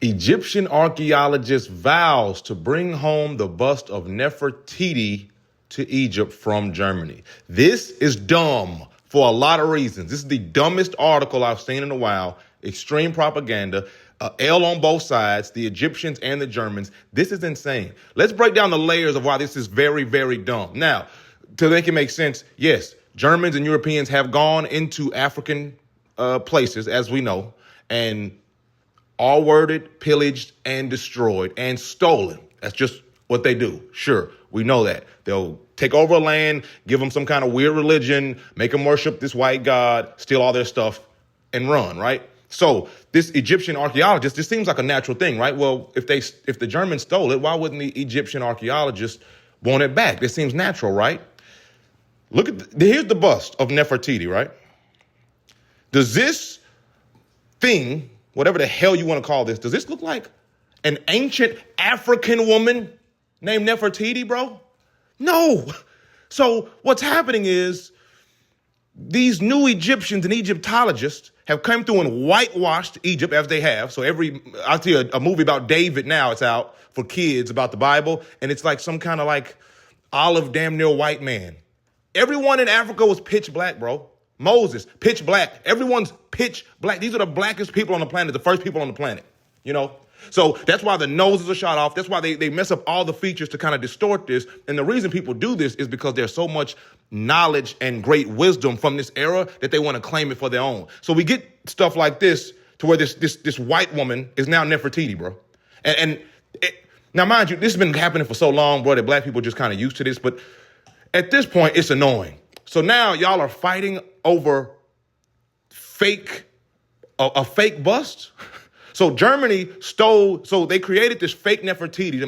Egyptian archaeologist vows to bring home the bust of Nefertiti to Egypt from Germany. This is dumb for a lot of reasons. This is the dumbest article I've seen in a while. Extreme propaganda, L on both sides, the Egyptians and the Germans. This is insane. Let's break down the layers of why this is very, very dumb. Now, to make it make sense, yes, Germans and Europeans have gone into African places, as we know, and all worded, pillaged, and destroyed, and stolen. That's just what they do. Sure, we know that. They'll take over a land, give them some kind of weird religion, make them worship this white god, steal all their stuff, and run, right? So this Egyptian archaeologist, this seems like a natural thing, right? Well, if the Germans stole it, why wouldn't the Egyptian archaeologist want it back? This seems natural, right? Look at, here's the bust of Nefertiti, right? Does this thing, whatever the hell you want to call this, does this look like an ancient African woman named Nefertiti, bro? No. So what's happening is these new Egyptians and Egyptologists have come through and whitewashed Egypt as they have. So I'll tell you a movie about David now, it's out for kids about the Bible, and it's like some kind of like olive damn near white man. Everyone in Africa was pitch black, bro. Moses, pitch black. Everyone's pitch black. These are the blackest people on the planet, the first people on the planet, you know? So that's why the noses are shot off. That's why they mess up all the features to kind of distort this. And the reason people do this is because there's so much knowledge and great wisdom from this era that they want to claim it for their own. So we get stuff like this to where this white woman is now Nefertiti, bro. Now, mind you, this has been happening for so long, bro, that black people are just kind of used to this. But at this point, it's annoying. So now y'all are fighting over a fake bust. So Germany so they created this fake Nefertiti to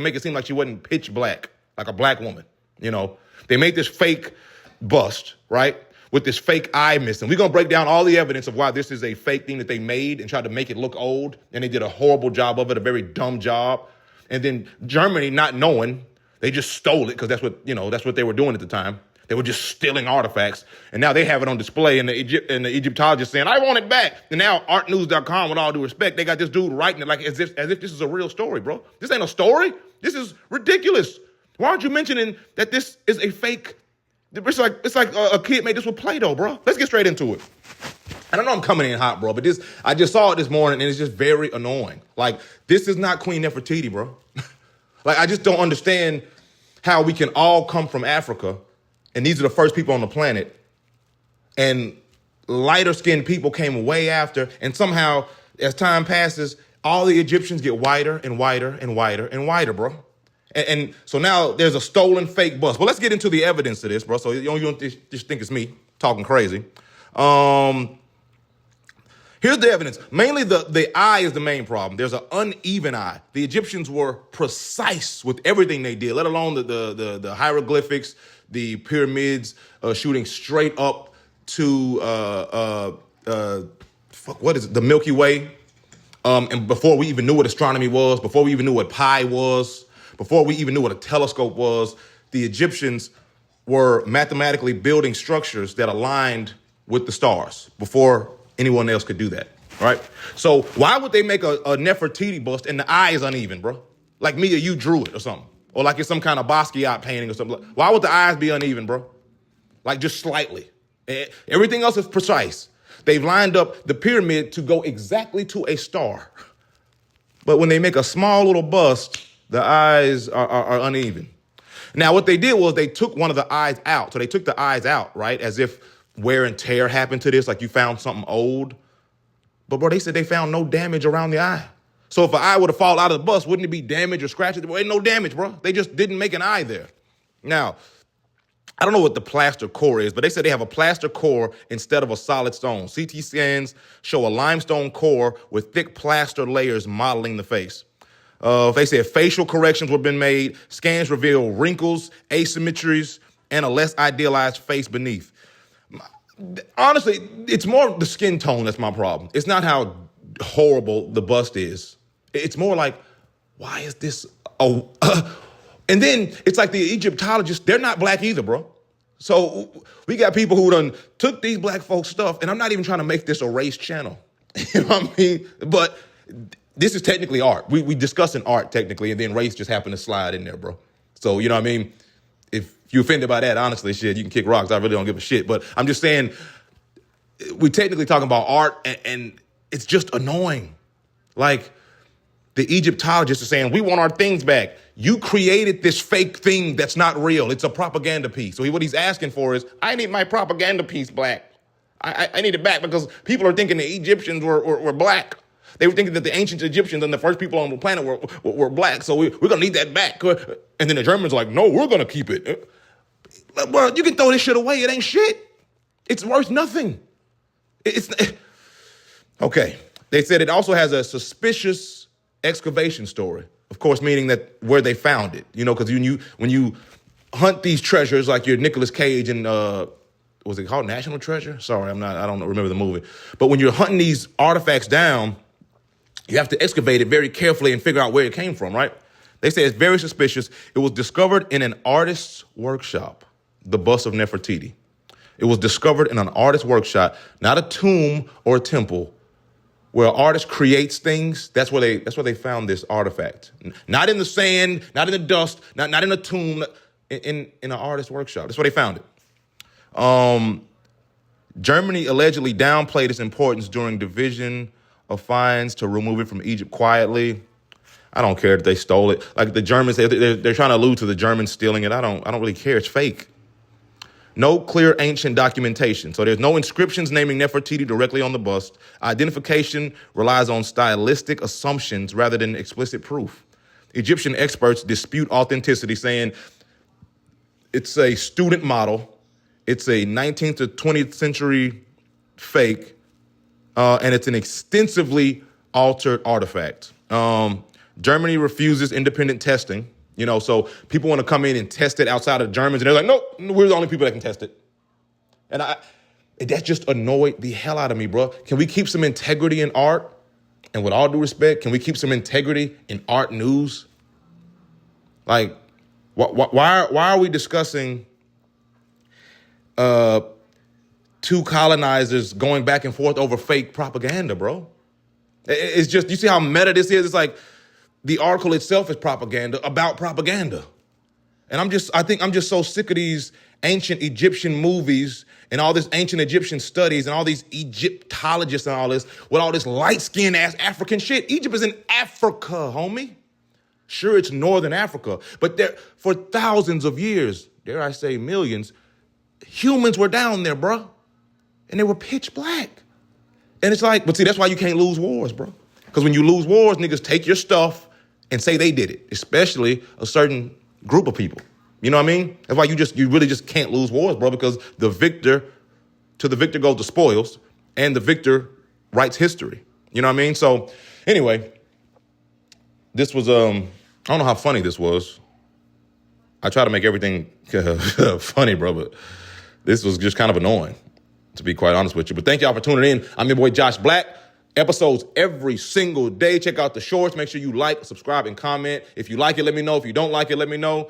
make it seem like she wasn't pitch black, like a black woman, you know. They made this fake bust, right, with this fake eye missing. We're going to break down all the evidence of why this is a fake thing that they made and tried to make it look old, and they did a horrible job of it, a very dumb job. And then Germany, not knowing, they just stole it because that's what they were doing at the time. They were just stealing artifacts, and now they have it on display, and the Egyptologists saying, I want it back. And now artnews.com, with all due respect, they got this dude writing it like as if this is a real story, bro. This ain't a story. This is ridiculous. Why aren't you mentioning that this is a fake? It's like a kid made this with Play-Doh, bro. Let's get straight into it. And I know I'm coming in hot, bro, but I just saw it this morning, and it's just very annoying. Like, this is not Queen Nefertiti, bro. Like, I just don't understand how we can all come from Africa, and these are the first people on the planet, and lighter-skinned people came way after, and somehow, as time passes, all the Egyptians get whiter and whiter and whiter and whiter, bro. And so now there's a stolen fake bust. Well, let's get into the evidence of this, bro, so you don't just think it's me talking crazy. Here's the evidence. Mainly the eye is the main problem. There's an uneven eye. The Egyptians were precise with everything they did, let alone the hieroglyphics, the pyramids, shooting straight up to the Milky Way. And before we even knew what astronomy was, before we even knew what pi was, before we even knew what a telescope was, the Egyptians were mathematically building structures that aligned with the stars before anyone else could do that, right? So why would they make a Nefertiti bust and the eye is uneven, bro? Like me or you drew it or something. Or like it's some kind of Basquiat painting or something. Why would the eyes be uneven, bro? Like just slightly. Everything else is precise. They've lined up the pyramid to go exactly to a star. But when they make a small little bust, the eyes are uneven. Now, what they did was they took one of the eyes out. So they took the eyes out, right? As if wear and tear happened to this, like you found something old. But, bro, they said they found no damage around the eye. So if an eye were to fall out of the bust, wouldn't it be damaged or scratched? There ain't no damage, bro. They just didn't make an eye there. Now, I don't know what the plaster core is, but they said they have a plaster core instead of a solid stone. CT scans show a limestone core with thick plaster layers modeling the face. They said facial corrections were been made. Scans reveal wrinkles, asymmetries, and a less idealized face beneath. Honestly, it's more the skin tone that's my problem. It's not how horrible the bust is. It's more like, why is this? And then it's like the Egyptologists, they're not black either, bro. So we got people who done took these black folks' stuff, and I'm not even trying to make this a race channel. You know what I mean? But this is technically art. We discussing art technically, and then race just happened to slide in there, bro. So, you know what I mean? If you're offended by that, honestly, shit, you can kick rocks. I really don't give a shit. But I'm just saying, we're technically talking about art, and it's just annoying. Like, the Egyptologists are saying, we want our things back. You created this fake thing that's not real. It's a propaganda piece. So what he's asking for is, I need my propaganda piece back. I need it back because people are thinking the Egyptians were black. They were thinking that the ancient Egyptians and the first people on the planet were black. So we're going to need that back. And then the Germans are like, no, we're going to keep it. Well, you can throw this shit away. It ain't shit. It's worth nothing. Okay. They said it also has a suspicious excavation story. Of course, meaning that where they found it. You know, because when you hunt these treasures, like your Nicolas Cage and was it called National Treasure? Sorry, I don't remember the movie. But when you're hunting these artifacts down, you have to excavate it very carefully and figure out where it came from, right? They say it's very suspicious. It was discovered in an artist's workshop, the bust of Nefertiti. It was discovered in an artist's workshop, not a tomb or a temple, where an artist creates things. That's where they found this artifact. Not in the sand, not in the dust, not in a tomb, in an artist's workshop. That's where they found it. Germany allegedly downplayed its importance during division of finds to remove it from Egypt quietly. I don't care if they stole it. Like the Germans, they're trying to allude to the Germans stealing it. I don't really care. It's fake. No clear ancient documentation. So there's no inscriptions naming Nefertiti directly on the bust. Identification relies on stylistic assumptions rather than explicit proof. Egyptian experts dispute authenticity, saying it's a student model, it's a 19th to 20th century fake, and it's an extensively altered artifact. Germany refuses independent testing. You know, so people want to come in and test it outside of Germans, and they're like, nope, we're the only people that can test it. And that just annoyed the hell out of me, bro. Can we keep some integrity in art? And with all due respect, can we keep some integrity in art news? Like, why are we discussing two colonizers going back and forth over fake propaganda, bro? It's just, you see how meta this is? It's like, the article itself is propaganda about propaganda. And I think I'm just so sick of these ancient Egyptian movies and all this ancient Egyptian studies and all these Egyptologists and all this with all this light-skinned ass African shit. Egypt is in Africa, homie. Sure, it's Northern Africa, but there for thousands of years, dare I say millions, humans were down there, bro. And they were pitch black. And it's like, but see, that's why you can't lose wars, bro. Because when you lose wars, niggas take your stuff and say they did it, especially a certain group of people. You know what I mean? That's why you really just can't lose wars, bro, because to the victor goes the spoils, and the victor writes history. You know what I mean? So anyway, this was, I don't know how funny this was. I try to make everything funny, bro, but this was just kind of annoying, to be quite honest with you. But thank y'all for tuning in. I'm your boy, Josh Black. Episodes every single day. Check out the shorts. Make sure you like, subscribe, and comment. If you like it, let me know. If you don't like it, let me know.